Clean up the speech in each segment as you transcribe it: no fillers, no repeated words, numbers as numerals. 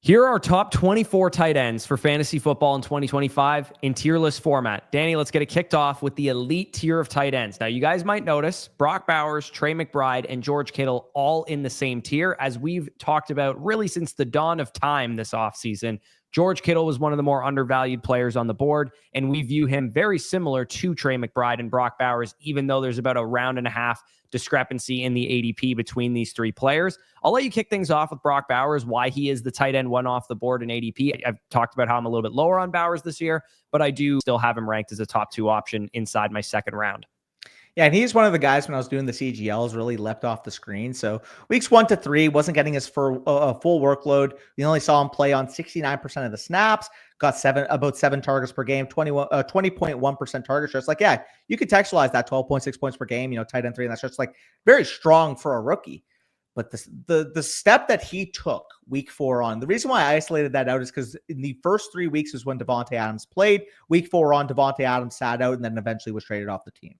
Here are our top 24 tight ends for fantasy football in 2025 in tier list format. Danny, let's get it kicked off with the elite tier of tight ends. Now, you guys might notice Brock Bowers, Trey McBride, and George Kittle all in the same tier. As we've talked about really since the dawn of time this offseason, George Kittle was one of the more undervalued players on the board, and we view him very similar to Trey McBride and Brock Bowers, even though there's about a round and a half discrepancy in the ADP between these three players. I'll let you kick things off with Brock Bowers, why he is the tight end one off the board in ADP. I've talked about how I'm a little bit lower on Bowers this year, but I do still have him ranked as a top 2 option inside my second round. Yeah, and he's one of the guys when I was doing the CGLs really leapt off the screen. So weeks 1 to 3 wasn't getting his full workload. We only saw him play on 69% of the snaps, got about 7 targets per game, 20.1% target share. It's like, yeah, you could textualize that 12.6 points per game, tight end 3, and that's just like very strong for a rookie. But the step that he took week 4 on, the reason why I isolated that out is because in the first 3 weeks is when Davante Adams played. Week 4 on, Davante Adams sat out and then eventually was traded off the team.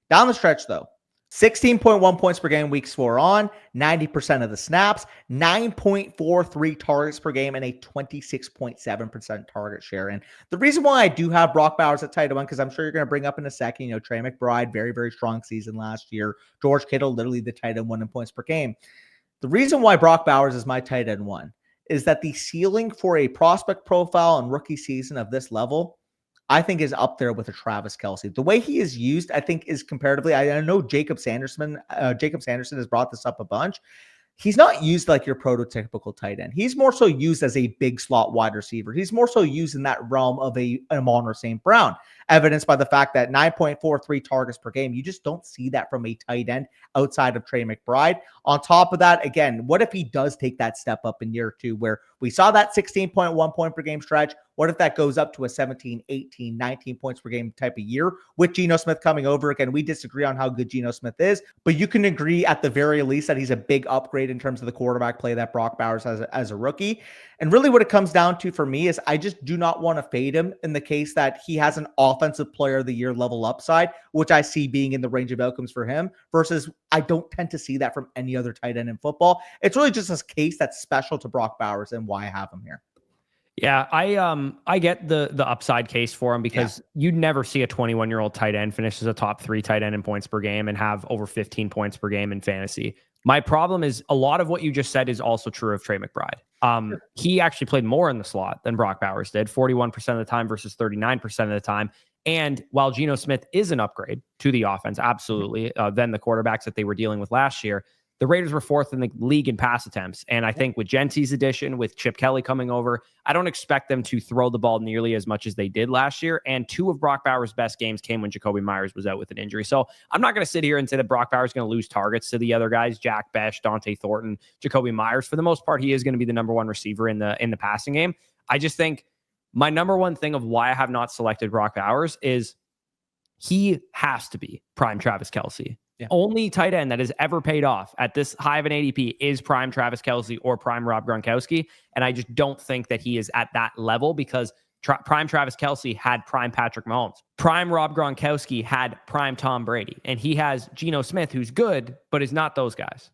Down the stretch, though, 16.1 points per game weeks 4 on, 90% of the snaps, 9.43 targets per game, and a 26.7% target share. And the reason why I do have Brock Bowers at tight end, because I'm sure you're going to bring up in a second, Trey McBride, very, very strong season last year. George Kittle, literally the tight end 1 in points per game. The reason why Brock Bowers is my tight end 1 is that the ceiling for a prospect profile and rookie season of this level, I think, is up there with a Travis Kelce. The way he is used, I think, is comparatively. I know Jacob Sanderson has brought this up a bunch. He's not used like your prototypical tight end. He's more so used as a big slot wide receiver. He's more so used in that realm of an Amon-Ra St. Brown, evidenced by the fact that 9.43 targets per game. You just don't see that from a tight end outside of Trey McBride. On top of that, again, what if he does take that step up in year 2 where we saw that 16.1 point per game stretch? What if that goes up to a 17, 18, 19 points per game type of year with Geno Smith coming over? Again, we disagree on how good Geno Smith is, but you can agree at the very least that he's a big upgrade in terms of the quarterback play that Brock Bowers has as a rookie. And really what it comes down to for me is I just do not want to fade him in the case that he has an offensive player of the year level upside, which I see being in the range of outcomes for him, versus I don't tend to see that from any other tight end in football. It's really just a case that's special to Brock Bowers and why I have him here. Yeah, I get the upside case for him because you'd never see a 21-year-old tight end finish as a top 3 tight end in points per game and have over 15 points per game in fantasy. My problem is a lot of what you just said is also true of Trey McBride. He actually played more in the slot than Brock Bowers did, 41% of the time versus 39% of the time. And while Geno Smith is an upgrade to the offense, absolutely, than the quarterbacks that they were dealing with last year, the Raiders were 4th in the league in pass attempts. And I think with Genty's addition, with Chip Kelly coming over, I don't expect them to throw the ball nearly as much as they did last year. And 2 of Brock Bowers' best games came when Jacoby Myers was out with an injury. So I'm not going to sit here and say that Brock Bowers is going to lose targets to the other guys, Jack Besh, Dante Thornton, Jacoby Myers. For the most part, he is going to be the number 1 receiver in the passing game. I just think my number 1 thing of why I have not selected Brock Bowers is he has to be prime Travis Kelce. Yeah. Only tight end that has ever paid off at this high of an ADP is prime Travis Kelce or prime Rob Gronkowski. And I just don't think that he is at that level because prime Travis Kelce had prime Patrick Mahomes. Prime Rob Gronkowski had prime Tom Brady. And he has Geno Smith, who's good, but is not those guys.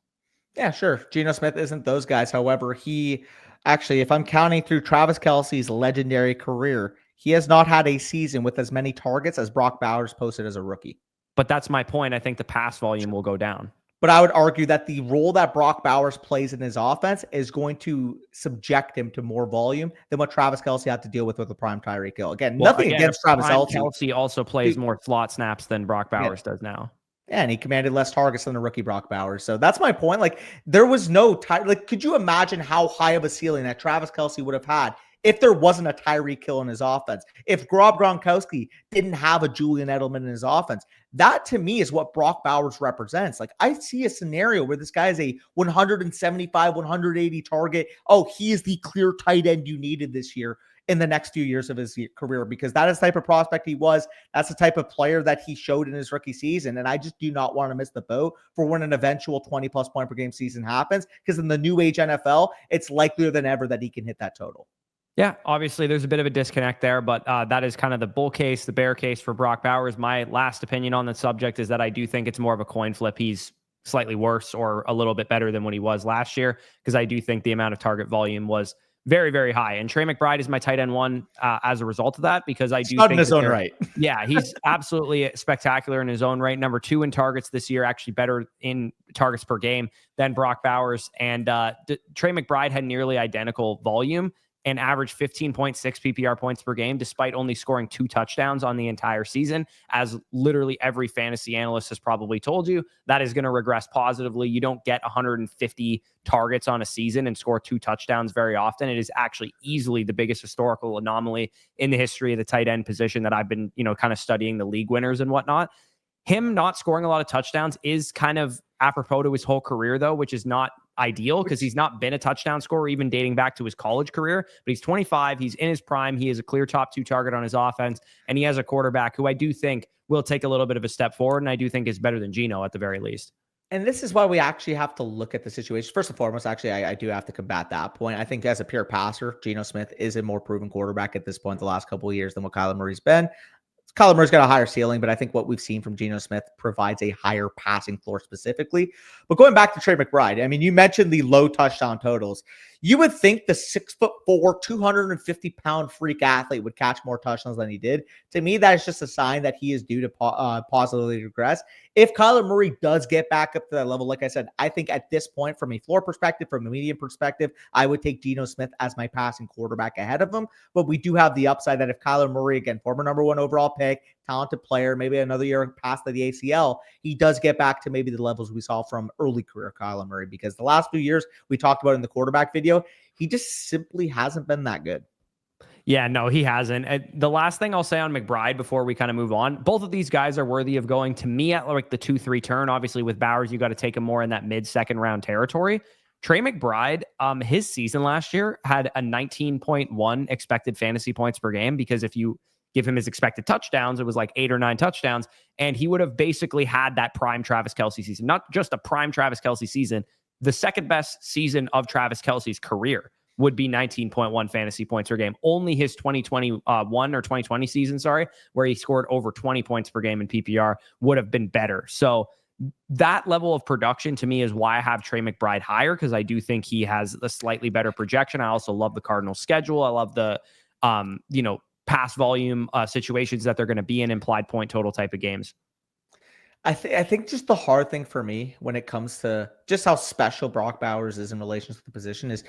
Yeah, sure. Geno Smith isn't those guys. However, he actually, if I'm counting through Travis Kelce's legendary career, he has not had a season with as many targets as Brock Bowers posted as a rookie. But that's my point. I think the pass volume will go down. But I would argue that the role that Brock Bowers plays in his offense is going to subject him to more volume than what Travis Kelce had to deal with the prime Tyreek Hill. Again, nothing against Travis Kelce. Kelce also plays more slot snaps than Brock Bowers does now. Yeah, and he commanded less targets than the rookie Brock Bowers. So that's my point. Like, there was no could you imagine how high of a ceiling that Travis Kelce would have had if there wasn't a Tyreek Hill in his offense, if Rob Gronkowski didn't have a Julian Edelman in his offense? That to me is what Brock Bowers represents. Like, I see a scenario where this guy is a 175, 180 target. Oh, he is the clear tight end you needed this year in the next few years of his career, because that is the type of prospect he was. That's the type of player that he showed in his rookie season. And I just do not want to miss the boat for when an eventual 20+ point per game season happens, because in the new age NFL, it's likelier than ever that he can hit that total. Yeah, obviously there's a bit of a disconnect there, but that is kind of the bull case, the bear case for Brock Bowers. My last opinion on the subject is that I do think it's more of a coin flip. He's slightly worse or a little bit better than what he was last year, because I do think the amount of target volume was very, very high. And Trey McBride is my tight end one as a result of that, because I do think think in his own right. Yeah, he's absolutely spectacular in his own right. Number 2 in targets this year, actually better in targets per game than Brock Bowers. And Trey McBride had nearly identical volume and averaged 15.6 PPR points per game, despite only scoring 2 touchdowns on the entire season. As literally every fantasy analyst has probably told you, that is going to regress positively. You don't get 150 targets on a season and score 2 touchdowns very often. It is actually easily the biggest historical anomaly in the history of the tight end position that I've been, kind of studying the league winners and whatnot. Him not scoring a lot of touchdowns is kind of apropos to his whole career, though, which is not ideal because he's not been a touchdown scorer even dating back to his college career. But he's 25. He's in his prime. He is a clear top 2 target on his offense. And he has a quarterback who I do think will take a little bit of a step forward. And I do think is better than Geno at the very least. And this is why we actually have to look at the situation. First and foremost, actually, I do have to combat that point. I think as a pure passer, Geno Smith is a more proven quarterback at this point the last couple of years than what Kyler Murray's been. Kyler Murray's got a higher ceiling, but I think what we've seen from Geno Smith provides a higher passing floor specifically. But going back to Trey McBride, I mean, you mentioned the low touchdown totals. You would think the 6'4", 250-pound freak athlete would catch more touchdowns than he did. To me, that is just a sign that he is due to positively regress. If Kyler Murray does get back up to that level, like I said, I think at this point, from a floor perspective, from a medium perspective, I would take Geno Smith as my passing quarterback ahead of him. But we do have the upside that if Kyler Murray, again, former number 1 overall pick, talented player, maybe another year past the ACL, he does get back to maybe the levels we saw from early career Kyler Murray, because the last few years we talked about in the quarterback video, he just simply hasn't been that good. Yeah, no, he hasn't. The last thing I'll say on McBride before we kind of move on, both of these guys are worthy of going to me at like the 2-3 turn. Obviously with Bowers, you got to take him more in that mid-second round territory. Trey McBride, his season last year had a 19.1 expected fantasy points per game, because if you give him his expected touchdowns, it was like 8 or 9 touchdowns, and he would have basically had that prime Travis Kelce season. Not just a prime Travis Kelce season, the second best season of Travis Kelce's career would be 19.1 fantasy points per game. Only his 2020 season, where he scored over 20 points per game in PPR would have been better. So that level of production to me is why I have Trey McBride higher, because I do think he has a slightly better projection. I also love the Cardinals schedule. I love the, pass volume situations that they're going to be in, implied point total type of games. I think just the hard thing for me when it comes to just how special Brock Bowers is in relation to the position is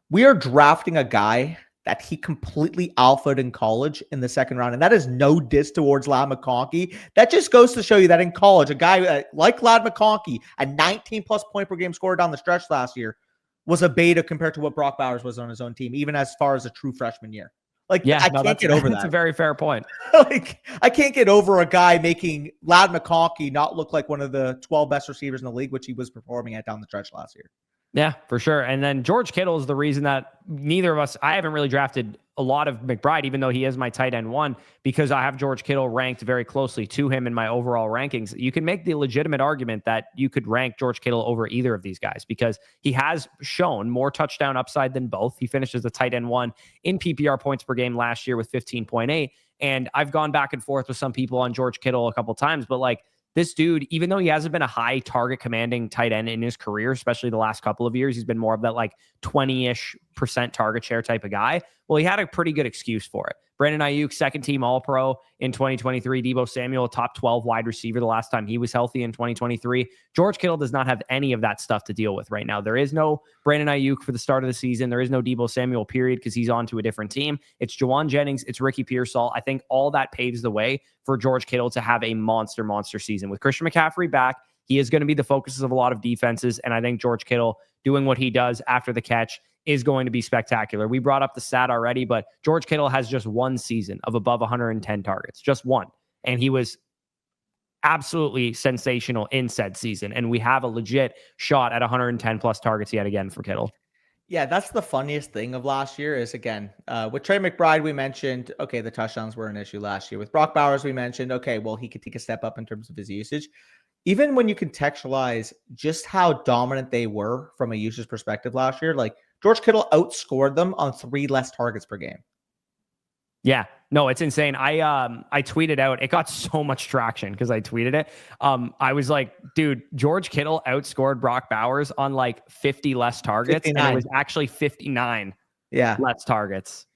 we are drafting a guy that he completely alphaed in college in the second round. And that is no diss towards Ladd McConkey. That just goes to show you that in college, a guy like Ladd McConkey, a 19+ point per game scorer down the stretch last year, was a beta compared to what Brock Bowers was on his own team, even as far as a true freshman year. I can't get over that. That's a very fair point. I can't get over a guy making Ladd McConkey not look like one of the 12 best receivers in the league, which he was performing at down the stretch last year. Yeah, for sure. And then George Kittle is the reason that neither of us, I haven't really drafted a lot of McBride, even though he is my tight end 1, because I have George Kittle ranked very closely to him in my overall rankings. You can make the legitimate argument that you could rank George Kittle over either of these guys, because he has shown more touchdown upside than both. He finished as the tight end 1 in PPR points per game last year with 15.8. And I've gone back and forth with some people on George Kittle a couple times, but like, this dude, even though he hasn't been a high target commanding tight end in his career, especially the last couple of years, he's been more of that like 20-ish% target share type of guy. Well, he had a pretty good excuse for it. Brandon Ayuk, second team All-Pro in 2023. Deebo Samuel, top 12 wide receiver the last time he was healthy in 2023. George Kittle does not have any of that stuff to deal with right now. There is no Brandon Ayuk for the start of the season. There is no Deebo Samuel, period, because he's on to a different team. It's Juwan Jennings. It's Ricky Pearsall. I think all that paves the way for George Kittle to have a monster season. With Christian McCaffrey back, he is going to be the focus of a lot of defenses, and I think George Kittle doing what he does after the catch is going to be spectacular. We brought up the stat already, but George Kittle has just one season of above 110 targets, just one. And he was absolutely sensational in said season. And we have a legit shot at 110 plus targets yet again for Kittle. Yeah, that's the funniest thing of last year is, again, with Trey McBride, we mentioned, okay, the touchdowns were an issue last year. With Brock Bowers, we mentioned, okay, well, he could take a step up in terms of his usage. Even when you contextualize just how dominant they were from a usage perspective last year, like George Kittle outscored them on 3 less targets per game. Yeah, no, it's insane. I tweeted out, it got so much traction because I tweeted it. I was like, dude, George Kittle outscored Brock Bowers on like 50 less targets. 59. And it was actually 59. Yeah. less targets.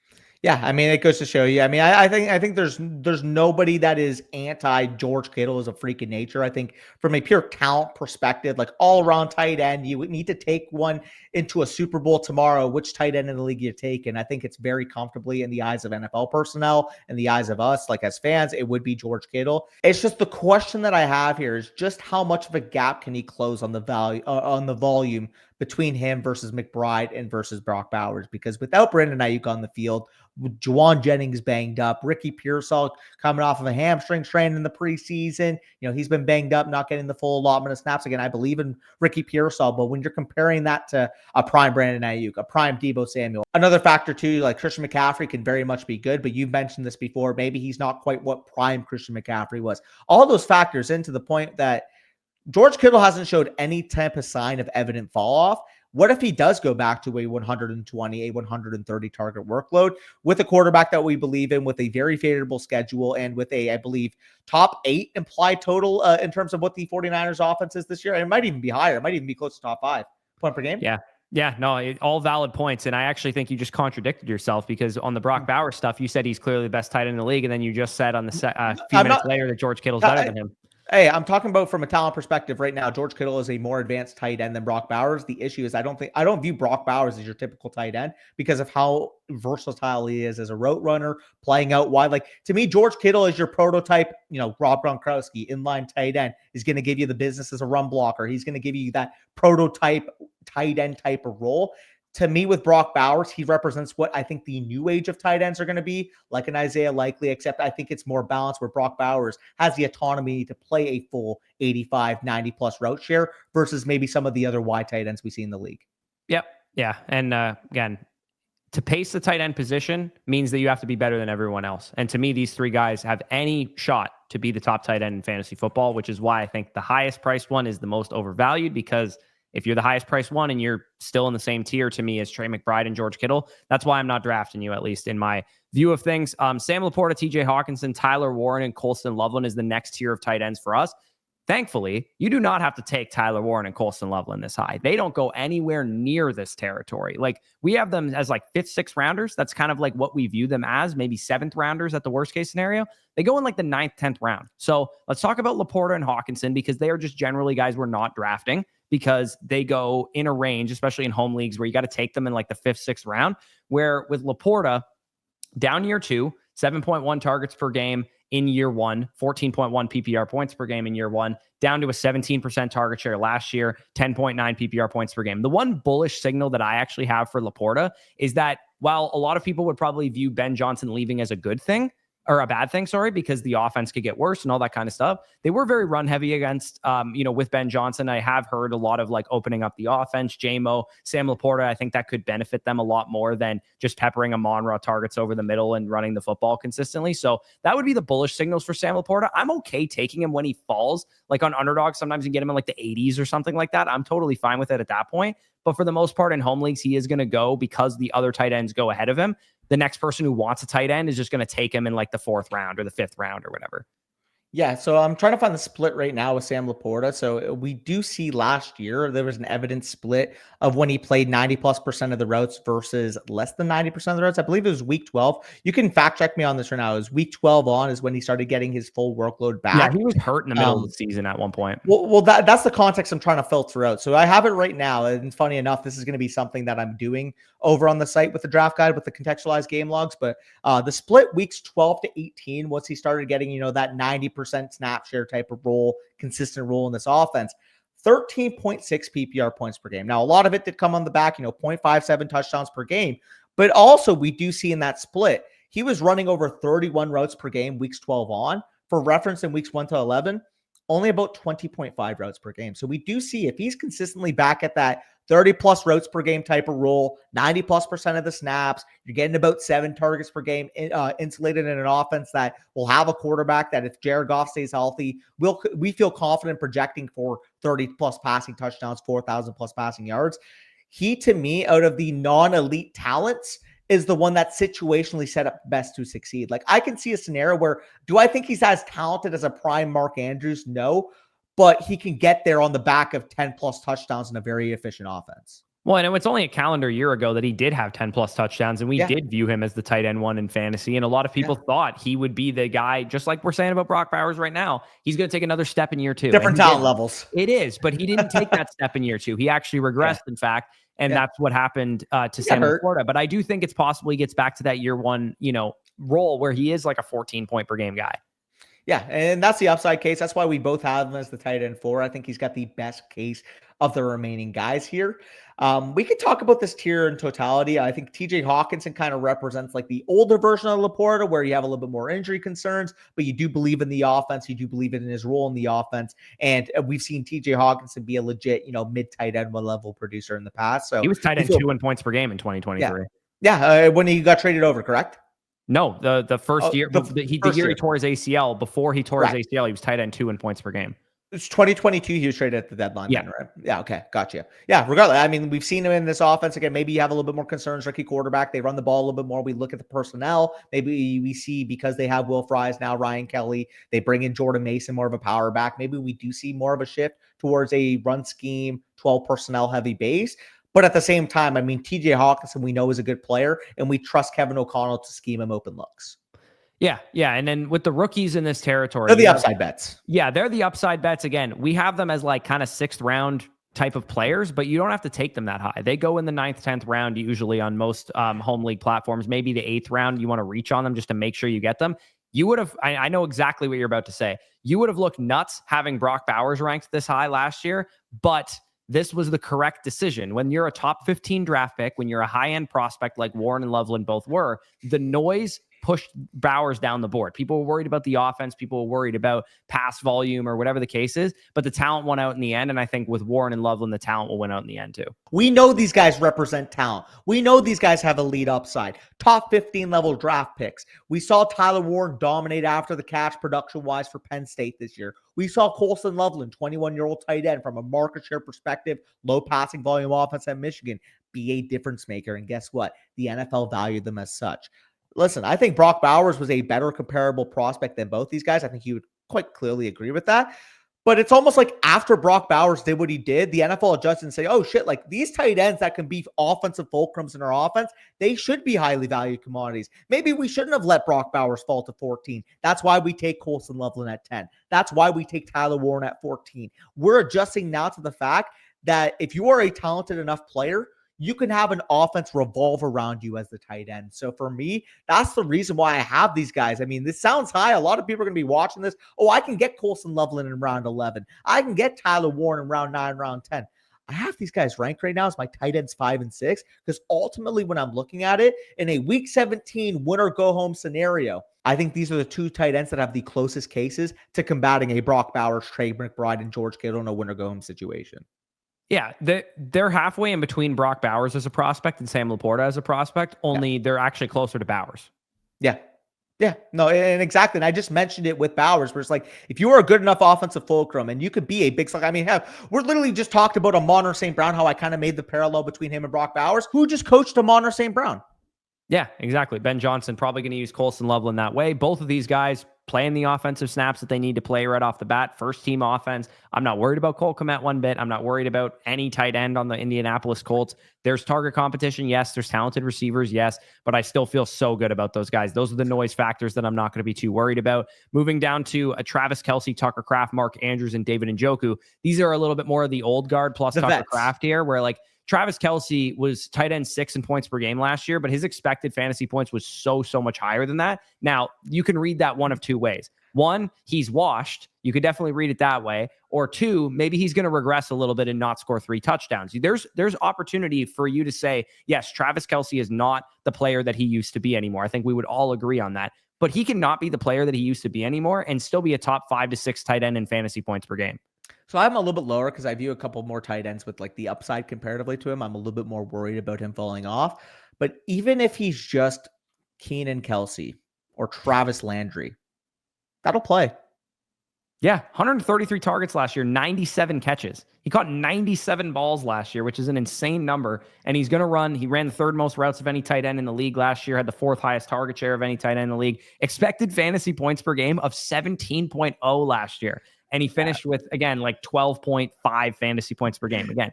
Yeah, I mean, it goes to show you. I mean, I think there's nobody that is anti George Kittle as a freak in nature. I think from a pure talent perspective, like all around tight end, you would need to take one into a Super Bowl tomorrow. Which tight end in the league you take? And I think it's very comfortably in the eyes of NFL personnel and the eyes of us, like as fans, it would be George Kittle. It's just the question that I have here is just how much of a gap can he close on the value on the volume between him versus McBride and versus Brock Bowers? Because without Brandon Ayuk on the field, with Juwan Jennings banged up, Ricky Pearsall coming off of a hamstring strain in the preseason. You know, he's been banged up, not getting the full allotment of snaps. Again, I believe in Ricky Pearsall, but when you're comparing that to a prime Brandon Ayuk, a prime Deebo Samuel, another factor too, like Christian McCaffrey can very much be good, but you've mentioned this before. Maybe he's not quite what prime Christian McCaffrey was. All those factors into the point that George Kittle hasn't showed any type of sign of evident fall off. What if he does go back to a 120, a 130 target workload with a quarterback that we believe in, with a very favorable schedule, and with a, I believe, top 8 implied total in terms of what the 49ers offense is this year? And it might even be higher. It might even be close to top 5 point per game. Yeah. Yeah, no, all valid points. And I actually think you just contradicted yourself, because on the Brock Bowers stuff, you said he's clearly the best tight end in the league. And then you just said on the few minutes later that George Kittle's better than him. Hey, I'm talking about from a talent perspective right now. George Kittle is a more advanced tight end than Brock Bowers. The issue is I don't view Brock Bowers as your typical tight end because of how versatile he is as a route runner, playing out wide. Like, to me, George Kittle is your prototype, Rob Gronkowski, inline tight end. Is going to give you the business as a run blocker. He's going to give you that prototype tight end type of role. To me, with Brock Bowers, he represents what I think the new age of tight ends are going to be, like an Isaiah Likely, except I think it's more balanced, where Brock Bowers has the autonomy to play a full 85, 90 plus route share versus maybe some of the other wide tight ends we see in the league. Yep. Yeah. And again, to pace the tight end position means that you have to be better than everyone else. And to me, these 3 guys have any shot to be the top tight end in fantasy football, which is why I think the highest priced one is the most overvalued, because if you're the highest priced one and you're still in the same tier to me as Trey McBride and George Kittle, that's why I'm not drafting you, at least in my view of things. Sam LaPorta, TJ Hockenson, Tyler Warren, and Colston Loveland is the next tier of tight ends for us. Thankfully, you do not have to take Tyler Warren and Colston Loveland this high. They don't go anywhere near this territory. Like, we have them as like 5th, 6th rounders. That's kind of like what we view them as, maybe 7th rounders at the worst case scenario. They go in like the 9th, 10th round. So let's talk about LaPorta and Hockenson, because they are just generally guys we're not drafting, because they go in a range, especially in home leagues, where you got to take them in like the 5th, 6th round, where with LaPorta, down year 2, 7.1 targets per game in year 1, 14.1 PPR points per game in year 1, down to a 17% target share last year, 10.9 PPR points per game. The one bullish signal that I actually have for LaPorta is that while a lot of people would probably view Ben Johnson leaving as a good thing, or a bad thing, sorry, because the offense could get worse and all that kind of stuff. They were very run heavy against, with Ben Johnson. I have heard a lot of like opening up the offense, JMO, Sam LaPorta. I think that could benefit them a lot more than just peppering Amon-Ra targets over the middle and running the football consistently. So that would be the bullish signals for Sam LaPorta. I'm okay taking him when he falls, like on Underdog. Sometimes you get him in like the 80s or something like that. I'm totally fine with it at that point. But for the most part in home leagues, he is going to go because the other tight ends go ahead of him. The next person who wants a tight end is just going to take him in like the 4th round or the 5th round or whatever. Yeah, so I'm trying to find the split right now with Sam LaPorta. So we do see last year there was an evident split of when he played 90+% of the routes versus less than 90% of the routes. I believe it was week 12. You can fact check me on this right now. It was week 12 on is when he started getting his full workload back. Yeah, he was hurt in the middle of the season at one point. Well, that's the context I'm trying to filter out. So I have it right now. And funny enough, this is going to be something that I'm doing over on the site with the draft guide with the contextualized game logs. But the split weeks 12 to 18, once he started getting, that 90% snap share type of role, consistent role in this offense, 13.6 PPR points per game. Now, a lot of it did come on the back, 0.57 touchdowns per game. But also we do see in that split, he was running over 31 routes per game, weeks 12 on. For reference, in weeks 1 to 11, only about 20.5 routes per game. So we do see if he's consistently back at that 30 plus routes per game type of role, 90+% of the snaps, you're getting about 7 targets per game, insulated in an offense that will have a quarterback that, if Jared Goff stays healthy, we feel confident projecting for 30 plus passing touchdowns, 4,000 plus passing yards. He, to me, out of the non-elite talents, is the one that situationally set up best to succeed. Like, I can see a scenario where, do I think he's as talented as a prime Mark Andrews? No, but he can get there on the back of 10 plus touchdowns in a very efficient offense. Well, and it's only a calendar year ago that he did have 10 plus touchdowns, and we Yeah. did view him as the tight end one in fantasy. And a lot of people thought he would be the guy, just like we're saying about Brock Bowers right now. He's going to take another step in year 2. Different talent levels. It is, but he didn't take that step in year 2. He actually regressed, in fact, and that's what happened to Sam LaPorta. But I do think it's possible he gets back to that year 1, role where he is like a 14-point per game guy. Yeah, and that's the upside case. That's why we both have him as the tight end 4. I think he's got the best case of the remaining guys here. We could talk about this tier in totality. I think TJ Hockenson kind of represents like the older version of LaPorta, where you have a little bit more injury concerns, but you do believe in the offense. You do believe in his role in the offense. And we've seen TJ Hockenson be a legit, mid tight end 1 level producer in the past. So he was tight end 2 in points per game in 2023. Yeah, when he got traded over, correct? No, the first year, the year he tore his ACL. Before he tore his ACL, he was tight end 2 in points per game. It's 2022. He was traded at the deadline. Yeah. Then, right? Yeah. Okay. Gotcha. Yeah. Regardless, I mean, we've seen him in this offense again. Maybe you have a little bit more concerns, rookie quarterback. They run the ball a little bit more. We look at the personnel. Maybe we see, because they have Will Fries now, Ryan Kelly, they bring in Jordan Mason, more of a power back. Maybe we do see more of a shift towards a run scheme, 12 personnel heavy base. But at the same time, I mean, TJ Hockenson, we know is a good player, and we trust Kevin O'Connell to scheme him open looks. Yeah. And then with the rookies in this territory, they're the upside bets. Yeah, they're the upside bets. Again, we have them as like kind of 6th round type of players, but you don't have to take them that high. They go in the 9th, 10th round usually on most home league platforms. Maybe the 8th round, you want to reach on them just to make sure you get them. You would have, I know exactly what you're about to say. You would have looked nuts having Brock Bowers ranked this high last year, but this was the correct decision. When you're a top 15 draft pick, when you're a high-end prospect like Warren and Loveland both were, the noise pushed Bowers down the board. People were worried about the offense. People were worried about pass volume or whatever the case is, but the talent won out in the end. And I think with Warren and Loveland, the talent will win out in the end too. We know these guys represent talent. We know these guys have elite upside. Top 15 level draft picks. We saw Tyler Warren dominate after the catch production-wise for Penn State this year. We saw Colston Loveland, 21-year-old tight end, from a market share perspective, low passing volume offense at Michigan, be a difference maker. And guess what? The NFL valued them as such. Listen, I think Brock Bowers was a better comparable prospect than both these guys. I think you would quite clearly agree with that. But it's almost like after Brock Bowers did what he did, the NFL adjusted and say, oh shit, like these tight ends that can be offensive fulcrums in our offense, they should be highly valued commodities. Maybe we shouldn't have let Brock Bowers fall to 14. That's why we take Colston Loveland at 10. That's why we take Tyler Warren at 14. We're adjusting now to the fact that if you are a talented enough player, you can have an offense revolve around you as the tight end. So for me, that's the reason why I have these guys. I mean, this sounds high. A lot of people are going to be watching this. Oh, I can get Colston Loveland in round 11. I can get Tyler Warren in round 9, round 10. I have these guys ranked right now as my tight ends 5 and 6, because ultimately when I'm looking at it in a week 17 win or go home scenario, I think these are the 2 tight ends that have the closest cases to combating a Brock Bowers, Trey McBride, and George Kittle in a win or go home situation. Yeah, they're halfway in between Brock Bowers as a prospect and Sam LaPorta as a prospect, only they're actually closer to Bowers. Yeah. Yeah, no, and exactly. And I just mentioned it with Bowers, where it's like, if you are a good enough offensive fulcrum and you could be a big slug, I mean, we're literally just talked about Amon St. Brown, how I kind of made the parallel between him and Brock Bowers, who just coached Amon St. Brown. Yeah, exactly. Ben Johnson probably going to use Colston Loveland that way. Both of these guys playing the offensive snaps that they need to play right off the bat. First team offense. I'm not worried about Cole Kmet one bit. I'm not worried about any tight end on the Indianapolis Colts. There's target competition. Yes. There's talented receivers. Yes. But I still feel so good about those guys. Those are the noise factors that I'm not going to be too worried about. Moving down to a Travis Kelce, Tucker Kraft, Mark Andrews, and David Njoku. These are a little bit more of the old guard plus the Tucker vets. Kraft here, where like Travis Kelce was tight end 6 in points per game last year, but his expected fantasy points was so much higher than that. Now, you can read that one of 2 ways. 1, he's washed. You could definitely read it that way. Or 2, maybe he's going to regress a little bit and not score 3 touchdowns. There's opportunity for you to say, yes, Travis Kelce is not the player that he used to be anymore. I think we would all agree on that. But he cannot be the player that he used to be anymore and still be a top 5 to 6 tight end in fantasy points per game. So I'm a little bit lower because I view a couple more tight ends with like the upside comparatively to him. I'm a little bit more worried about him falling off. But even if he's just Keenan Kelce or Travis Landry, that'll play. Yeah, 133 targets last year, 97 catches. He caught 97 balls last year, which is an insane number. And he's going to run. He ran the 3rd most routes of any tight end in the league last year, had the 4th highest target share of any tight end in the league. Expected fantasy points per game of 17.0 last year. And he finished with, again, like 12.5 fantasy points per game. Again,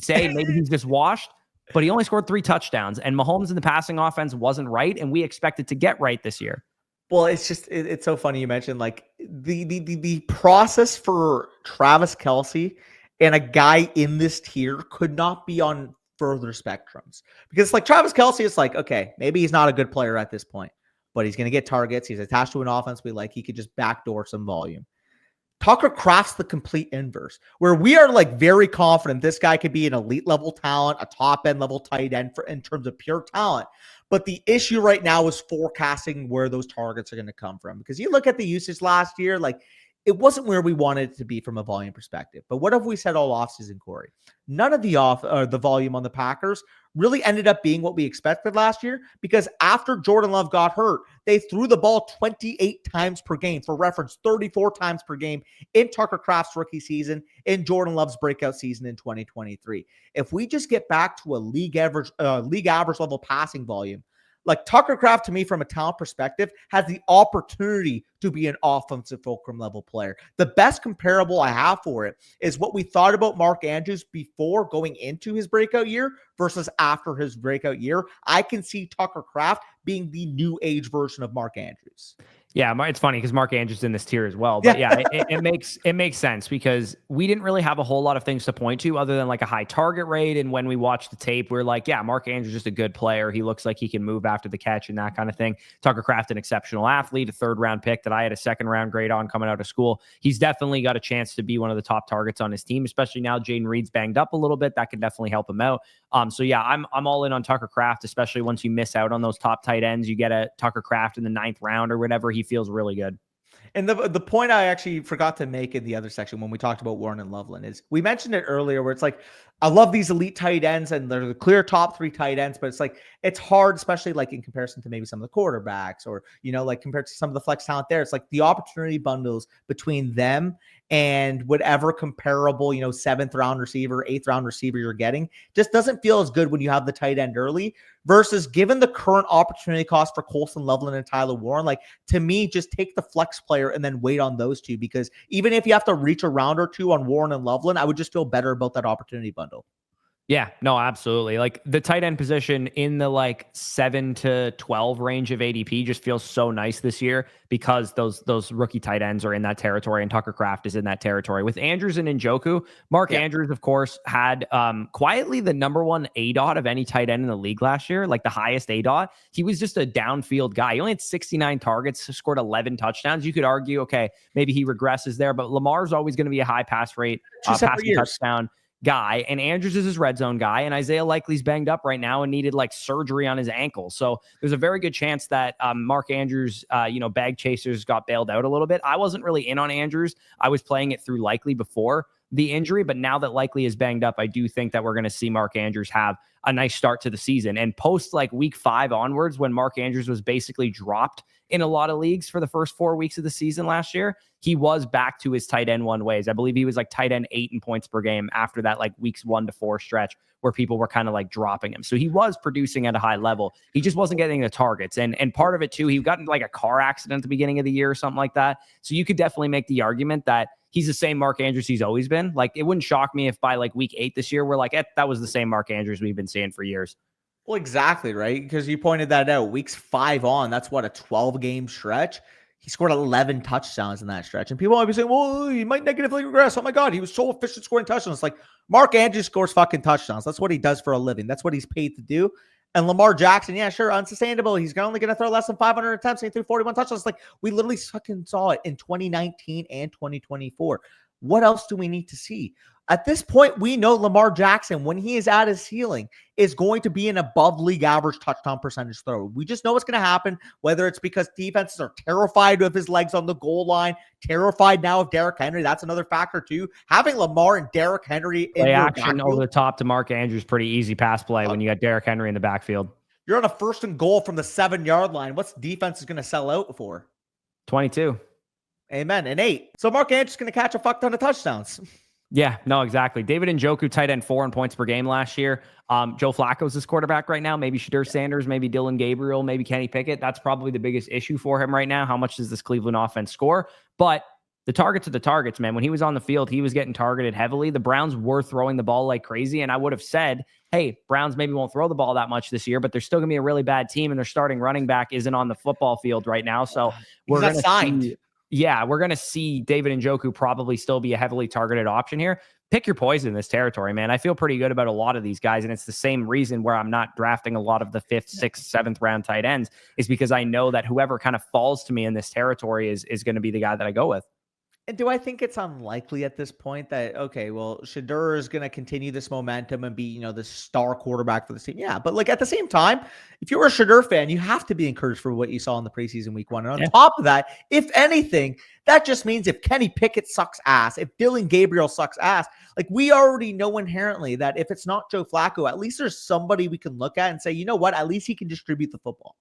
say maybe he's just washed, but he only scored 3 touchdowns. And Mahomes in the passing offense wasn't right, and we expected to get right this year. Well, it's just it's so funny you mentioned like the process for Travis Kelce and a guy in this tier could not be on further spectrums, because like Travis Kelce is like, okay, maybe he's not a good player at this point, but he's going to get targets. He's attached to an offense we like. He could just backdoor some volume. Tucker Kraft's the complete inverse, where we are like very confident this guy could be an elite level talent, a top end level tight end in terms of pure talent. But the issue right now is forecasting where those targets are going to come from, because you look at the usage last year, like it wasn't where we wanted it to be from a volume perspective. But what have we said all offseason, Corey? None of the volume on the Packers really ended up being what we expected last year, because after Jordan Love got hurt, they threw the ball 28 times per game. For reference, 34 times per game in Tucker Kraft's rookie season, in Jordan Love's breakout season in 2023. If we just get back to a league average level passing volume, like Tucker Kraft, to me, from a talent perspective, has the opportunity to be an offensive fulcrum level player. The best comparable I have for it is what we thought about Mark Andrews before going into his breakout year versus after his breakout year. I can see Tucker Kraft being the new age version of Mark Andrews. Yeah, it's funny because Mark Andrews in this tier as well. But yeah, it makes sense, because we didn't really have a whole lot of things to point to other than like a high target rate. And when we watched the tape, we're like, yeah, Mark Andrews is just a good player. He looks like he can move after the catch and that kind of thing. Tucker Kraft, an exceptional athlete, a 3rd round pick that I had a 2nd round grade on coming out of school. He's definitely got a chance to be one of the top targets on his team, especially now Jaden Reed's banged up a little bit. That could definitely help him out. So yeah, I'm all in on Tucker Kraft, especially once you miss out on those top tight ends. You get a Tucker Kraft in the 9th round or whatever. He feels really good. And the point I actually forgot to make in the other section when we talked about Warren and Loveland is, we mentioned it earlier, where it's like, I love these elite tight ends and they're the clear top 3 tight ends, but it's like, it's hard, especially like in comparison to maybe some of the quarterbacks, or, you know, like compared to some of the flex talent there. It's like the opportunity bundles between them and whatever comparable, 7th round receiver, 8th round receiver you're getting just doesn't feel as good when you have the tight end early, versus given the current opportunity cost for Colston, Loveland, and Tyler Warren. Like, to me, just take the flex player and then wait on those 2, because even if you have to reach a round or 2 on Warren and Loveland, I would just feel better about that opportunity bundle. Yeah, no, absolutely. Like the tight end position in the like 7 to 12 range of ADP just feels so nice this year, because those rookie tight ends are in that territory, and Tucker Kraft is in that territory with Andrews and Njoku. Mark Andrews, of course, had quietly the #1 ADOT of any tight end in the league last year, like the highest ADOT. He was just a downfield guy. He only had 69 targets, scored 11 touchdowns. You could argue, okay, maybe he regresses there, but Lamar's always going to be a high pass rate, passing touchdown guy, and Andrews is his red zone guy, and Isaiah Likely's banged up right now and needed like surgery on his ankle. So there's a very good chance that Mark Andrews, bag chasers got bailed out a little bit. I wasn't really in on Andrews. I was playing it through Likely before the injury, but now that Likely is banged up, I do think that we're going to see Mark Andrews have a nice start to the season. And post like week 5 onwards, when Mark Andrews was basically dropped in a lot of leagues for the first 4 weeks of the season last year, he was back to his tight end 1 ways. I believe he was like tight end 8 in points per game after that like weeks 1 to 4 stretch where people were kind of like dropping him. So he was producing at a high level. He just wasn't getting the targets. And part of it too, he got into like a car accident at the beginning of the year or something like that. So you could definitely make the argument that he's the same Mark Andrews he's always been. Like, it wouldn't shock me if by like week 8 this year, we're like, that was the same Mark Andrews we've been seeing for years. Well, exactly, right? Because you pointed that out. Weeks 5 on, that's what, a 12-game stretch? He scored 11 touchdowns in that stretch. And people might be saying, well, he might negatively regress. Oh my God, he was so efficient scoring touchdowns. Like, Mark Andrews scores fucking touchdowns. That's what he does for a living. That's what he's paid to do. And Lamar Jackson, yeah, sure, unsustainable. He's only going to throw less than 500 attempts and he threw 41 touchdowns. Like, we literally fucking saw it in 2019 and 2024. What else do we need to see? At this point, we know Lamar Jackson, when he is at his ceiling, is going to be an above league average touchdown percentage thrower. We just know what's going to happen, whether it's because defenses are terrified of his legs on the goal line, terrified now of Derrick Henry. That's another factor too. Having Lamar and Derrick Henry in play action over the top to Mark Andrews, pretty easy pass play when you got Derrick Henry in the backfield. You're on a 1st and goal from the 7-yard line. What's defense is going to sell out for? 22. Amen. And 8. So Mark Andrews is going to catch a fuck ton of touchdowns. Yeah, no, exactly. David Njoku, tight end 4 in points per game last year. Joe Flacco's his quarterback right now. Maybe Shadur Sanders, maybe Dylan Gabriel, maybe Kenny Pickett. That's probably the biggest issue for him right now. How much does this Cleveland offense score? But the targets are the targets, man. When he was on the field, he was getting targeted heavily. The Browns were throwing the ball like crazy. And I would have said, hey, Browns maybe won't throw the ball that much this year, but they're still going to be a really bad team. And their starting running back isn't on the football field right now. So we're going to see, we're going to see David Njoku probably still be a heavily targeted option here. Pick your poison in this territory, man. I feel pretty good about a lot of these guys. And it's the same reason where I'm not drafting a lot of the 5th, 6th, 7th round tight ends, is because I know that whoever kind of falls to me in this territory is going to be the guy that I go with. And do I think it's unlikely at this point that, okay, well, Shedeur is going to continue this momentum and be, the star quarterback for the team? Yeah. But like at the same time, if you're a Shedeur fan, you have to be encouraged for what you saw in the preseason week 1. And on top of that, if anything, that just means if Kenny Pickett sucks ass, if Dylan Gabriel sucks ass, like we already know inherently that if it's not Joe Flacco, at least there's somebody we can look at and say, you know what, at least he can distribute the football.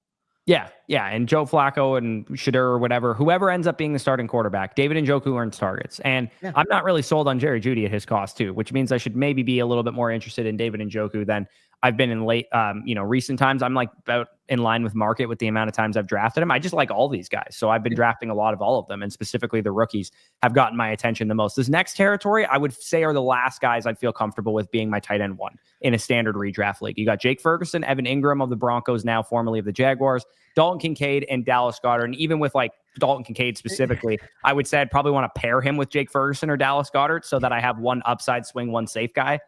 Yeah. And Joe Flacco and Shedeur or whatever, whoever ends up being the starting quarterback, David Njoku earns targets. And I'm not really sold on Jerry Jeudy at his cost too, which means I should maybe be a little bit more interested in David Njoku than I've been in late, recent times. I'm like about in line with market with the amount of times I've drafted him. I just like all these guys. So I've been drafting a lot of all of them, and specifically the rookies have gotten my attention the most. This next territory, I would say, are the last guys I'd feel comfortable with being my tight end 1 in a standard redraft league. You got Jake Ferguson, Evan Engram of the Broncos, now formerly of the Jaguars, Dalton Kincaid, and Dallas Goedert. And even with like Dalton Kincaid specifically, I would say I'd probably want to pair him with Jake Ferguson or Dallas Goedert so that I have one upside swing, one safe guy.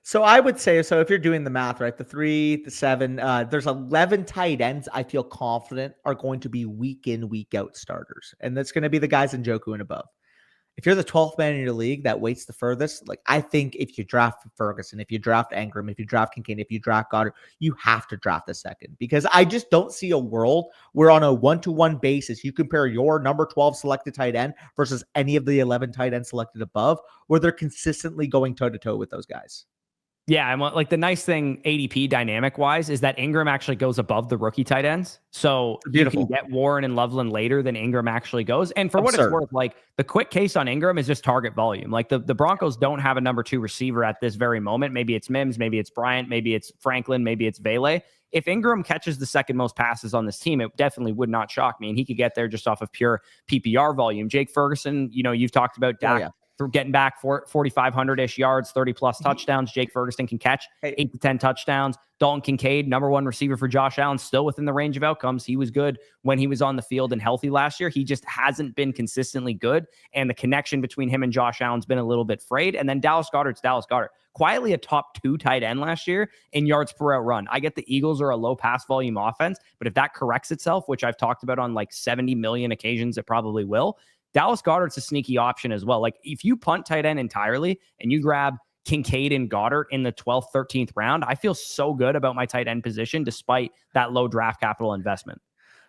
So I would say, so if you're doing the math, right, the 3, the 7, there's 11 tight ends I feel confident are going to be week in, week out starters. And that's going to be the guys in Njoku and above. If you're the 12th man in your league that waits the furthest, like I think if you draft Ferguson, if you draft Engram, if you draft Kincaid, if you draft Goddard, you have to draft the second, because I just don't see a world where on a 1-to-1 basis, you compare your number 12 selected tight end versus any of the 11 tight ends selected above, where they're consistently going toe to toe with those guys. Yeah, and like the nice thing ADP dynamic wise is that Engram actually goes above the rookie tight ends. So Beautiful. You can get Warren and Loveland later than Engram actually goes. And for what it's worth, like the quick case on Engram is just target volume. Like the Broncos don't have a number 2 receiver at this very moment. Maybe it's Mims, maybe it's Bryant, maybe it's Franklin, maybe it's Vele. If Engram catches the second most passes on this team, it definitely would not shock me. And he could get there just off of pure PPR volume. Jake Ferguson, you've talked about Dak. Getting back for 4,500-ish yards, 30-plus touchdowns. Jake Ferguson can catch 8 to 10 touchdowns. Dalton Kincaid, number 1 receiver for Josh Allen, still within the range of outcomes. He was good when he was on the field and healthy last year. He just hasn't been consistently good, and the connection between him and Josh Allen's been a little bit frayed. And then Dallas Goedert's Dallas Goedert. Quietly a top 2 tight end last year in yards per out run. I get the Eagles are a low pass volume offense, but if that corrects itself, which I've talked about on like 70 million occasions, it probably will, Dallas Goedert's a sneaky option as well. Like if you punt tight end entirely and you grab Kincaid and Goedert in the 12th, 13th round, I feel so good about my tight end position despite that low draft capital investment.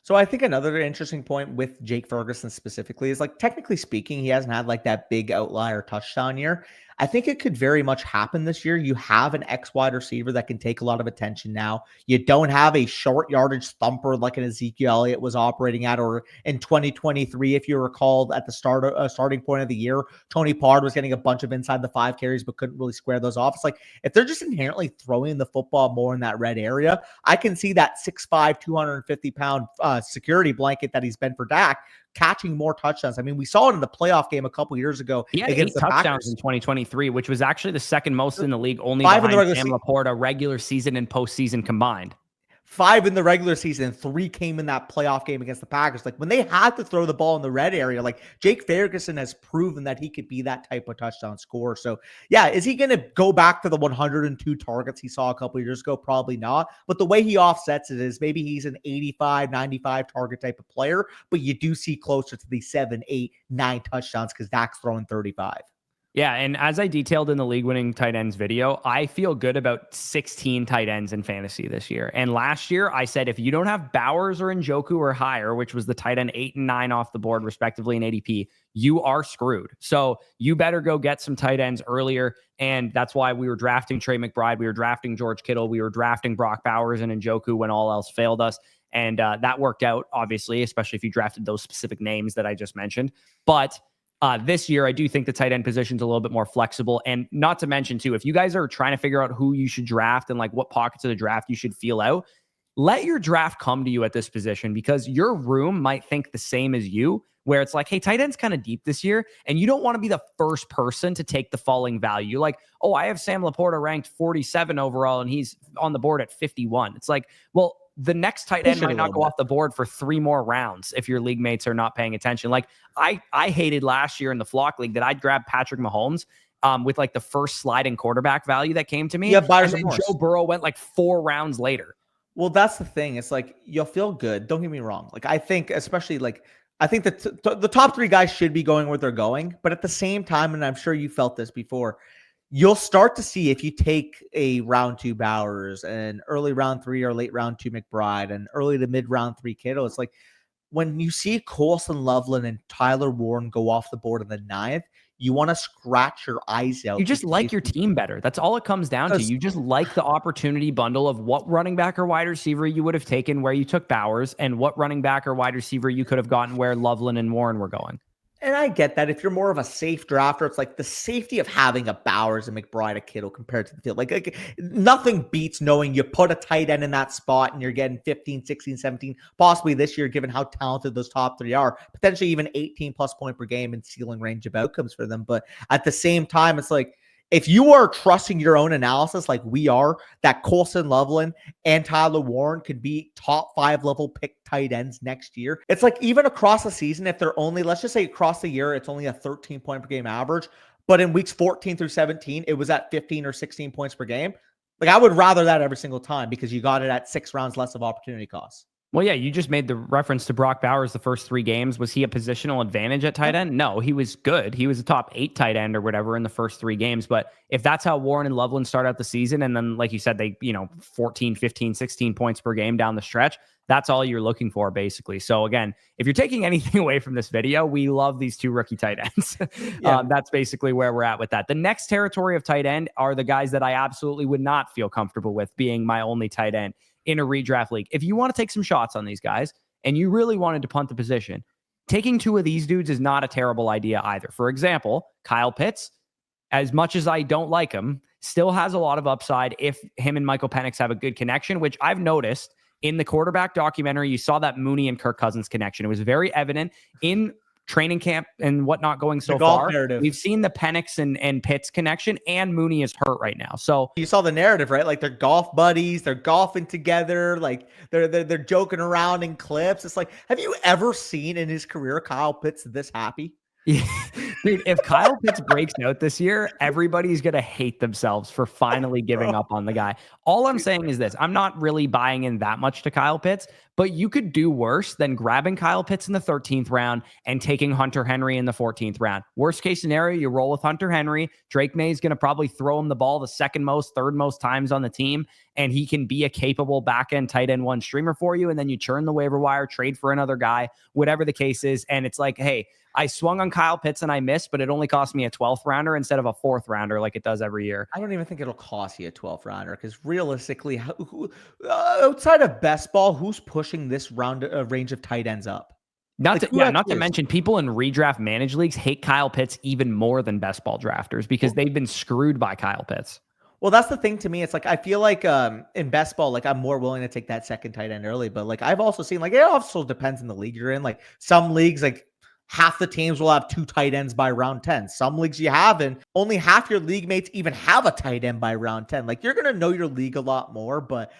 So I think another interesting point with Jake Ferguson specifically is, like, technically speaking, he hasn't had like that big outlier touchdown year. I think it could very much happen this year. You have an X wide receiver that can take a lot of attention now. You don't have a short yardage thumper like an Ezekiel Elliott was operating at, or in 2023, if you recall, at the starting point of the year, Tony Pollard was getting a bunch of inside the 5 carries, but couldn't really square those off. It's like, if they're just inherently throwing the football more in that red area, I can see that 6'5", 250-pound security blanket that he's been for Dak catching more touchdowns. I mean, we saw it in the playoff game a couple years ago. He had against 8 the touchdowns Packers in 2023, which was actually the second most in the league, only 5 in behind the Sam LaPorta regular season and postseason combined. 5 in the regular season, 3 came in that playoff game against the Packers. Like when they had to throw the ball in the red area, like Jake Ferguson has proven that he could be that type of touchdown scorer. So yeah, is he going to go back to the 102 targets he saw a couple of years ago? Probably not. But the way he offsets it is maybe he's an 85, 95 target type of player, but you do see closer to the 7, 8, 9 touchdowns because Dak's throwing 35. Yeah, and as I detailed in the league winning tight ends video, I feel good about 16 tight ends in fantasy this year. And last year, I said if you don't have Bowers or Njoku or higher, which was the tight end 8 and 9 off the board, respectively, in ADP, you are screwed. So you better go get some tight ends earlier. And that's why we were drafting Trey McBride. We were drafting George Kittle. We were drafting Brock Bowers and Njoku when all else failed us. And that worked out, obviously, especially if you drafted those specific names that I just mentioned. But this year, I do think the tight end position is a little bit more flexible. And not to mention, too, if you guys are trying to figure out who you should draft and like what pockets of the draft you should feel out, let your draft come to you at this position, because your room might think the same as you where it's like, hey, tight end's kind of deep this year, and you don't want to be the first person to take the falling value. You're like, oh, I have Sam LaPorta ranked 47 overall, and he's on the board at 51. It's like, well, the next tight end might not go off the board for 3 more rounds if your league mates are not paying attention. Like I hated last year in the Flock League that I'd grab Patrick Mahomes with like the first sliding quarterback value that came to me. Yeah, and then Joe Burrow went like 4 rounds later. Well, that's the thing. It's like, you'll feel good. Don't get me wrong. Like, I think, especially like, I think that the top 3 guys should be going where they're going. But at the same time, and I'm sure you felt this before, you'll start to see if you take a round 2 Bowers and early round 3 or late round 2 McBride and early to mid round 3 Kittle, it's like when you see Colston, Loveland, and Tyler Warren go off the board in the 9th, you want to scratch your eyes out. You just like your team better. That's all it comes down to. You just like the opportunity bundle of what running back or wide receiver you would have taken where you took Bowers and what running back or wide receiver you could have gotten where Loveland and Warren were going. And I get that. If you're more of a safe drafter, it's like the safety of having a Bowers and McBride, a Kittle compared to the field. Like nothing beats knowing you put a tight end in that spot and you're getting 15, 16, 17, possibly this year, given how talented those top 3 are, potentially even 18 plus point per game in ceiling range of outcomes for them. But at the same time, it's like, if you are trusting your own analysis like we are, that Colston, Loveland, and Tyler Warren could be top 5 level pick tight ends next year. It's like even across the season, if they're only, let's just say across the year, it's only a 13 point per game average, but in weeks 14 through 17, it was at 15 or 16 points per game. Like I would rather that every single time because you got it at 6 rounds less of opportunity cost. Well, yeah, you just made the reference to Brock Bowers the first 3 games. Was he a positional advantage at tight end? No, he was good. He was a top 8 tight end or whatever in the first 3 games. But if that's how Warren and Loveland start out the season, and then, like you said, they, 14, 15, 16 points per game down the stretch, that's all you're looking for, basically. So again, if you're taking anything away from this video, we love these 2 rookie tight ends. Yeah. That's basically where we're at with that. The next territory of tight end are the guys that I absolutely would not feel comfortable with being my only tight end in a redraft league. If you want to take some shots on these guys and you really wanted to punt the position, taking 2 of these dudes is not a terrible idea either. For example, Kyle Pitts, as much as I don't like him, still has a lot of upside if him and Michael Penix have a good connection, which I've noticed in the quarterback documentary. You saw that Mooney and Kirk Cousins connection. It was very evident in training camp and whatnot going so far. Narrative. We've seen the Penix and Pitts connection, and Mooney is hurt right now. So you saw the narrative, right? Like they're golf buddies, they're golfing together, like they're joking around in clips. It's like, have you ever seen in his career Kyle Pitts this happy? Yeah. Dude, if Kyle Pitts breaks out this year, everybody's going to hate themselves for finally giving up on the guy. All I'm saying is this. I'm not really buying in that much to Kyle Pitts, but you could do worse than grabbing Kyle Pitts in the 13th round and taking Hunter Henry in the 14th round. Worst case scenario, you roll with Hunter Henry. Drake May is going to probably throw him the ball the second most, third most times on the team, and he can be a capable back-end tight end 1 streamer for you, and then you churn the waiver wire, trade for another guy, whatever the case is, and it's like, hey, I swung on Kyle Pitts and I missed, but it only cost me a 12th rounder instead of a 4th rounder like it does every year. I don't even think it'll cost you a 12th rounder because realistically, outside of best ball, who's pushing this range of tight ends up? Not to mention people in redraft managed leagues hate Kyle Pitts even more than best ball drafters because they've been screwed by Kyle Pitts. Well, that's the thing to me. It's like, I feel like in best ball, like I'm more willing to take that second tight end early, but like I've also seen, like, it also depends on the league you're in. Like some leagues, like half the teams will have 2 tight ends by round 10. Some leagues you haven't. Only half your league mates even have a tight end by round 10. Like you're going to know your league a lot more, but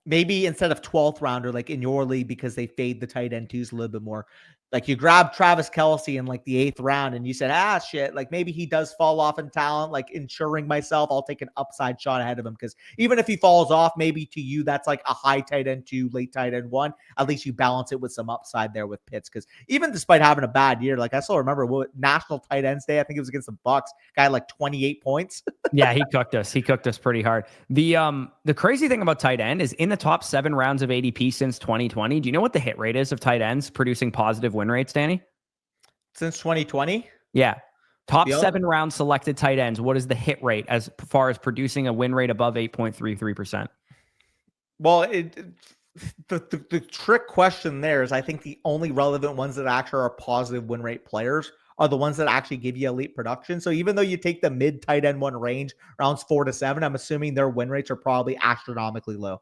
maybe instead of 12th rounder, like in your league, because they fade the tight end 2s a little bit more. Like you grab Travis Kelce in like the 8th round and you said, shit, like maybe he does fall off in talent, like insuring myself, I'll take an upside shot ahead of him. Because even if he falls off, maybe to you, that's like a high tight end 2, late tight end 1. At least you balance it with some upside there with Pitts. Because even despite having a bad year, like I still remember National Tight Ends Day, I think it was against the Bucks, guy had like 28 points. Yeah, he cooked us. He cooked us pretty hard. The crazy thing about tight end is in the top 7 rounds of ADP since 2020, do you know what the hit rate is of tight ends producing positive win rates, Danny? Since 2020? Yeah. Top 7 round selected tight ends. What is the hit rate as far as producing a win rate above 8.33%? Well, the trick question there is I think the only relevant ones that actually are positive win rate players are the ones that actually give you elite production. So even though you take the mid tight end 1 range, rounds 4 to 7, I'm assuming their win rates are probably astronomically low.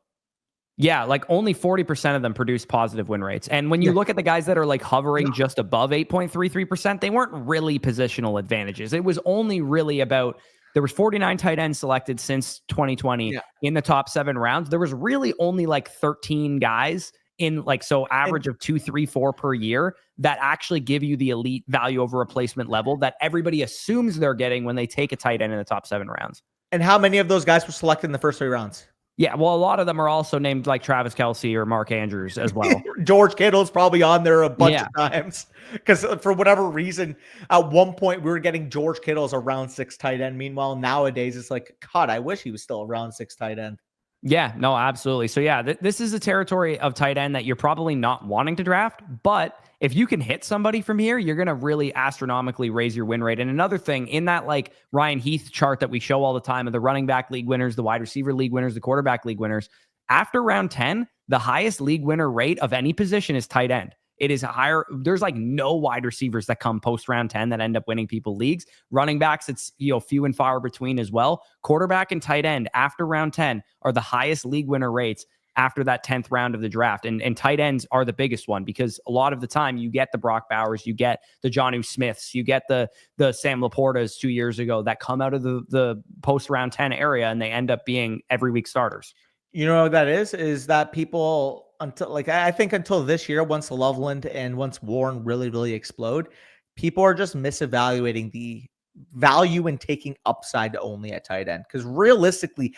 Yeah, like only 40% of them produce positive win rates. And when you look at the guys that are like hovering just above 8.33%, they weren't really positional advantages. It was only really about, there was 49 tight ends selected since 2020 in the top 7 rounds. There was really only like 13 guys in like, so average of 2, 3, 4 per year that actually give you the elite value over replacement level that everybody assumes they're getting when they take a tight end in the top 7 rounds. And how many of those guys were selected in the first 3 rounds? Yeah, well, a lot of them are also named like Travis Kelce or Mark Andrews as well. George Kittle's probably on there a bunch of times because for whatever reason, at one point we were getting George Kittle as a round 6 tight end. Meanwhile, nowadays it's like, God, I wish he was still a round 6 tight end. Yeah, no, absolutely. So yeah, this is a territory of tight end that you're probably not wanting to draft, but if you can hit somebody from here, you're going to really astronomically raise your win rate. And another thing in that like Ryan Heath chart that we show all the time of the running back league winners, the wide receiver league winners, the quarterback league winners, after round 10, the highest league winner rate of any position is tight end. It is higher. There's like no wide receivers that come post round 10 that end up winning people leagues. Running backs, it's, you know, few and far between as well. Quarterback and tight end after round 10 are the highest league winner rates after that 10th round of the draft. And tight ends are the biggest one because a lot of the time you get the Brock Bowers, you get the Jonnu Smiths, you get the Sam LaPortas 2 years ago that come out of the post round 10 area and they end up being every week starters. You know what that is that people until like, I think until this year, once Loveland and once Warren really explode, people are just misevaluating the value in taking upside only at tight end. Because realistically,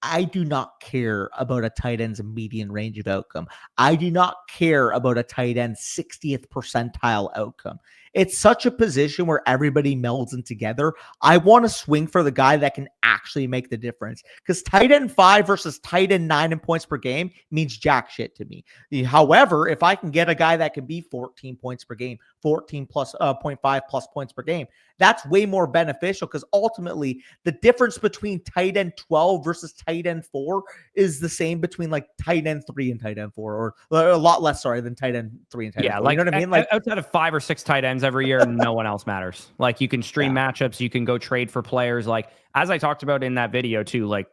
I do not care about a tight end's median range of outcome. I do not care about a tight end's 60th percentile outcome. It's such a position where everybody melds in together. I want to swing for the guy that can actually make the difference because tight end 5 versus tight end 9 in points per game means jack shit to me. However, if I can get a guy that can be 14 points per game, 14 plus 0.5 plus points per game, that's way more beneficial because ultimately the difference between tight end 12 versus tight end 4 is the same between like tight end 3 and tight end 4, or a lot less, than tight end 3 and tight end 4. Like, you know what I mean? Like outside of 5 or 6 tight ends every year, no one else matters. Like you can stream matchups, you can go trade for players. Like as I talked about in that video too, like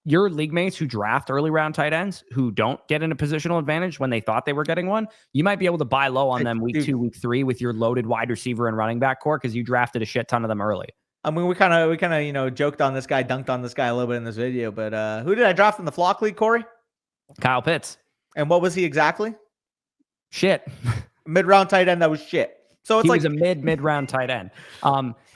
your league mates who draft early round tight ends who don't get in a positional advantage when they thought they were getting one, you might be able to buy low on them week 2, week 3 with your loaded wide receiver and running back core because you drafted a shit ton of them early. I mean, we kind of joked on this guy, dunked on this guy a little bit in this video, but who did I draft in the Flock League, Corey? Kyle Pitts. And what was he exactly? Shit. Mid-round tight end that was shit. So it's he was a mid-round tight end.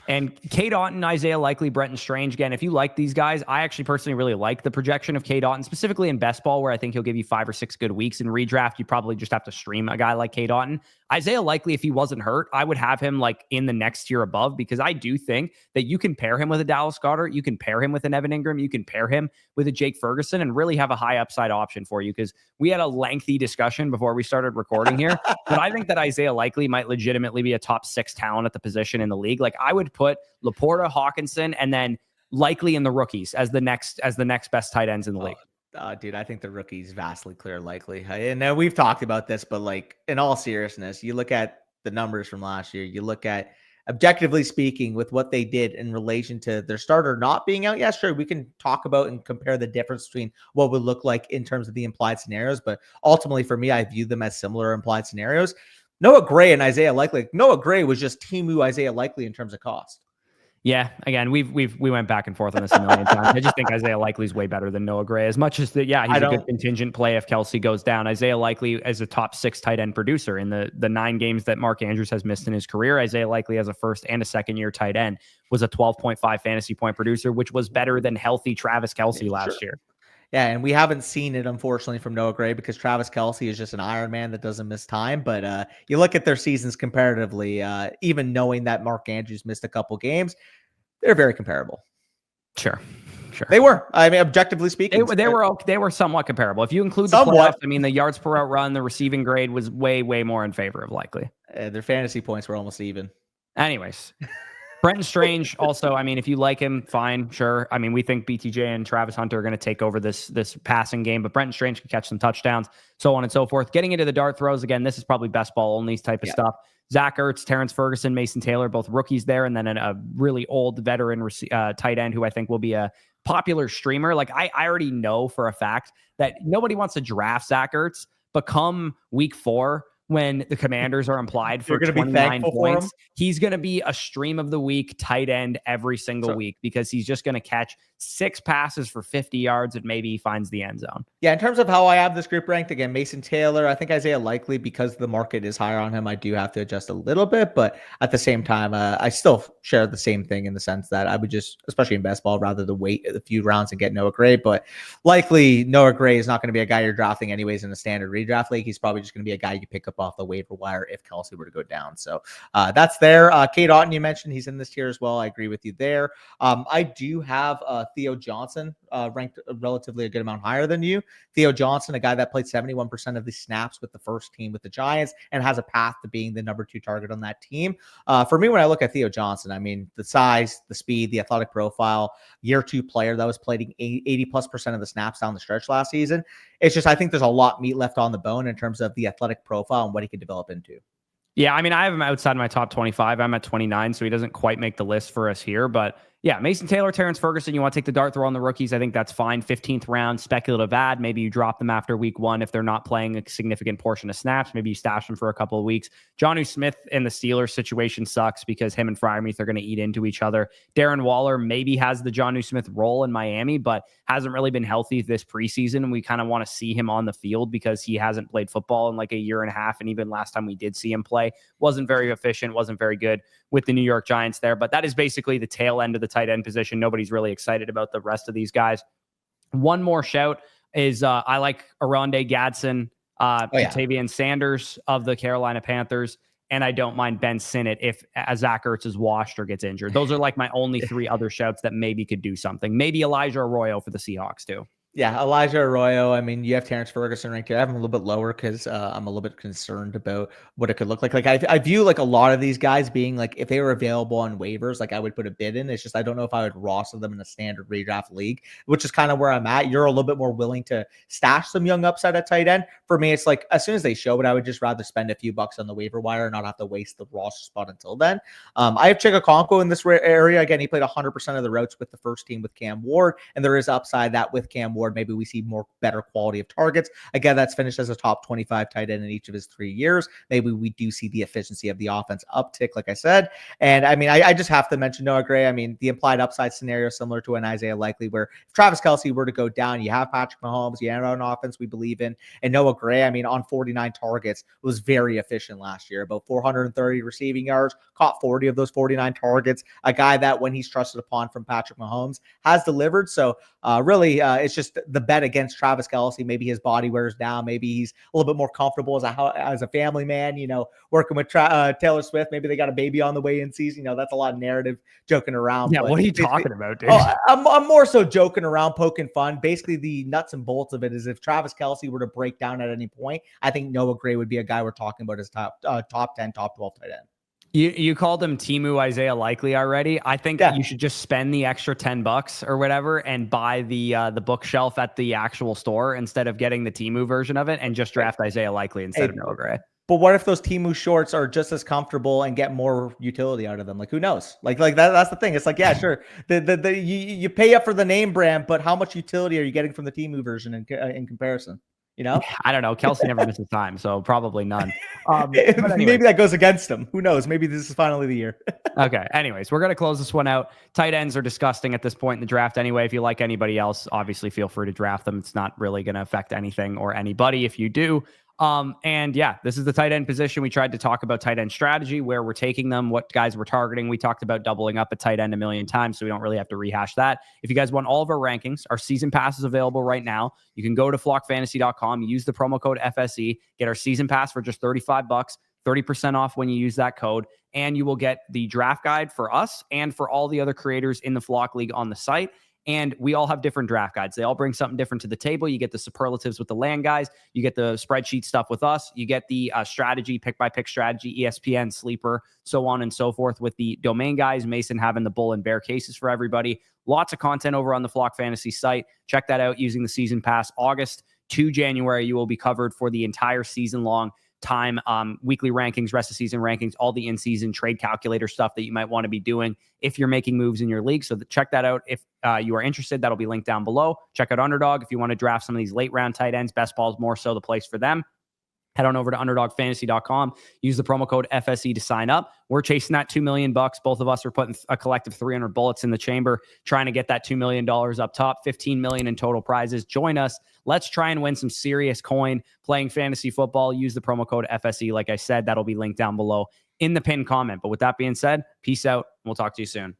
And K. Dalton, Isaiah Likely, Brenton Strange. Again, if you like these guys, I actually personally really like the projection of K. Dalton, specifically in best ball, where I think he'll give you 5 or 6 good weeks. In redraft, you probably just have to stream a guy like K. Dalton. Isaiah Likely, if he wasn't hurt, I would have him like in the next tier above because I do think that you can pair him with a Dallas Goedert, you can pair him with an Evan Engram, you can pair him with a Jake Ferguson and really have a high upside option for you because we had a lengthy discussion before we started recording here. But I think that Isaiah Likely might legitimately be a top 6 talent at the position in the league. Like I would put LaPorta, Hockenson, and then Likely in the rookies as the next best tight ends in the league. Dude, I think the rookies vastly clear Likely. And we've talked about this, but like in all seriousness, you look at the numbers from last year, you look at objectively speaking with what they did in relation to their starter not being out. Yeah, sure. We can talk about and compare the difference between what would look like in terms of the implied scenarios. But ultimately for me, I view them as similar implied scenarios. Noah Gray and Isaiah Likely. Noah Gray was just Timu Isaiah Likely in terms of cost. Yeah, again, we went back and forth on this a million times. I just think Isaiah Likely is way better than Noah Gray. As much as he's a good contingent play if Kelce goes down. Isaiah Likely as a top 6 tight end producer in the 9 games that Mark Andrews has missed in his career. Isaiah Likely as a first and a second year tight end was a 12.5 fantasy point producer, which was better than healthy Travis Kelce last year. Yeah, and we haven't seen it, unfortunately, from Noah Gray because Travis Kelce is just an Iron Man that doesn't miss time. But you look at their seasons comparatively, even knowing that Mark Andrews missed a couple games, they're very comparable. Sure. They were. I mean, objectively speaking, they were somewhat comparable. If you include the playoffs, I mean, the yards per route run, the receiving grade was way more in favor of Likely. Their fantasy points were almost even. Anyways, Brenton Strange also, I mean, if you like him, fine, sure. I mean, we think BTJ and Travis Hunter are going to take over this passing game, but Brenton Strange can catch some touchdowns, so on and so forth. Getting into the dart throws, again, this is probably best ball only type of stuff. Zach Ertz, Terrence Ferguson, Mason Taylor, both rookies there, and then a really old veteran tight end who I think will be a popular streamer, like I already know for a fact that nobody wants to draft Zach Ertz, but come week 4, when the Commanders are implied for You're going to be 29 thankful for him. points, he's going to be a stream of the week tight end every single week because he's just going to catch 6 passes for 50 yards and maybe he finds the end zone. Yeah, in terms of how I have this group ranked, again, Mason Taylor, I think Isaiah Likely, because the market is higher on him, I do have to adjust a little bit, but at the same time, I still share the same thing in the sense that I would just, especially in best ball, rather than wait a few rounds and get Noah Gray, but likely Noah Gray is not going to be a guy you're drafting anyways in a standard redraft league. He's probably just going to be a guy you pick up off the waiver wire if Kelce were to go down. So that's there. Cade Otton, you mentioned he's in this tier as well. I agree with you there. I do have Theo Johnson ranked relatively a good amount higher than you. Theo Johnson, a guy that played 71% of the snaps with the first team with the Giants and has a path to being the number 2 target on that team. For me, when I look at Theo Johnson, I mean, the size, the speed, the athletic profile, year 2 player that was playing 80+% of the snaps down the stretch last season. It's just, I think there's a lot meat left on the bone in terms of the athletic profile and what he could develop into. Yeah, I mean, I have him outside my top 25. I'm at 29, so he doesn't quite make the list for us here. But yeah, Mason Taylor, Terrence Ferguson, you want to take the dart throw on the rookies, I think that's fine. 15th round, speculative ad. Maybe you drop them after week 1 if they're not playing a significant portion of snaps. Maybe you stash them for a couple of weeks. Jonnu Smith in the Steelers situation sucks because him and Freiermuth are going to eat into each other. Darren Waller maybe has the Jonnu Smith role in Miami, but hasn't really been healthy this preseason. And we kind of want to see him on the field because he hasn't played football in like a year and a half. And even last time we did see him play, wasn't very efficient, wasn't very good with the New York Giants there. But that is basically the tail end of the tight end position. Nobody's really excited about the rest of these guys. One more shout is I like Aronde Gadsden, Katavian Sanders of the Carolina Panthers, and I don't mind Ben Sinnott if Zach Ertz is washed or gets injured. Those are like my only 3 other shouts that maybe could do something. Maybe Elijah Arroyo for the Seahawks too. Yeah, Elijah Arroyo. I mean, you have Terrence Ferguson ranked here. I have him a little bit lower because I'm a little bit concerned about what it could look like. Like I view like a lot of these guys being like, if they were available on waivers, like I would put a bid in. It's just I don't know if I would roster them in a standard redraft league, which is kind of where I'm at. You're a little bit more willing to stash some young upside at tight end. For me, it's like as soon as they show it, I would just rather spend a few bucks on the waiver wire and not have to waste the roster spot until then. I have Chigakonko in this area. Again, he played 100% of the routes with the first team with Cam Ward, and there is upside that with Cam Ward, maybe we see more better quality of targets. Again, that's finished as a top 25 tight end in each of his 3 years. Maybe we do see the efficiency of the offense uptick, like I said. And I mean, I just have to mention Noah Gray. I mean, the implied upside scenario similar to an Isaiah Likely, where if Travis Kelce were to go down, you have Patrick Mahomes, you have an offense we believe in, and Noah Gray, I mean, on 49 targets was very efficient last year, about 430 receiving yards, caught 40 of those 49 targets. A guy that when he's trusted upon from Patrick Mahomes has delivered. So really, it's just the bet against Travis Kelce. Maybe his body wears down. Maybe he's a little bit more comfortable as a family man, you know, working with Taylor Swift. Maybe they got a baby on the way in season. You know, that's a lot of narrative joking around. Yeah, what are you talking about, dude? I'm more so joking around, poking fun. Basically, the nuts and bolts of it is if Travis Kelce were to break down at any point, I think Noah Gray would be a guy we're talking about as top 10, top 12 tight end. You called him Temu Isaiah Likely already. I think you should just spend the extra $10 or whatever and buy the bookshelf at the actual store instead of getting the Temu version of it and just draft Isaiah Likely instead of Noah Gray. But what if those Temu shorts are just as comfortable and get more utility out of them? Like, who knows? Like that's the thing. It's like, yeah, sure. You pay up for the name brand, but how much utility are you getting from the Temu version in comparison? You know, I don't know. Kelce never misses time, so probably none. Maybe that goes against him. Who knows? Maybe this is finally the year. Okay. Anyways, we're going to close this one out. Tight ends are disgusting at this point in the draft anyway. If you like anybody else, obviously feel free to draft them. It's not really going to affect anything or anybody if you do. And yeah, this is the tight end position. We tried to talk about tight end strategy, where we're taking them, what guys we're targeting. We talked about doubling up at tight end a million times, so we don't really have to rehash that. If you guys want all of our rankings, our season pass is available right now. You can go to flockfantasy.com, use the promo code FSE, get our season pass for just $35, 30% off when you use that code, and you will get the draft guide for us and for all the other creators in the Flock League on the site. And we all have different draft guides. They all bring something different to the table. You get the superlatives with the land guys. You get the spreadsheet stuff with us. You get the strategy, pick-by-pick strategy, ESPN, sleeper, so on and so forth with the domain guys. Mason having the bull and bear cases for everybody. Lots of content over on the Flock Fantasy site. Check that out using the season pass. August to January, you will be covered for the entire season long. time, weekly rankings, rest of season rankings, all the in-season trade calculator stuff that you might want to be doing if you're making moves in your league. So check that out. If you are interested, that'll be linked down below. Check out Underdog if you want to draft some of these late round tight ends. Best ball is more so the place for them. Head on over to underdogfantasy.com. Use the promo code FSE to sign up. We're chasing that $2 million. Both of us are putting a collective 300 bullets in the chamber, trying to get that $2 million up top, 15 million in total prizes. Join us. Let's try and win some serious coin playing fantasy football. Use the promo code FSE. Like I said, that'll be linked down below in the pinned comment. But with that being said, peace out. We'll talk to you soon.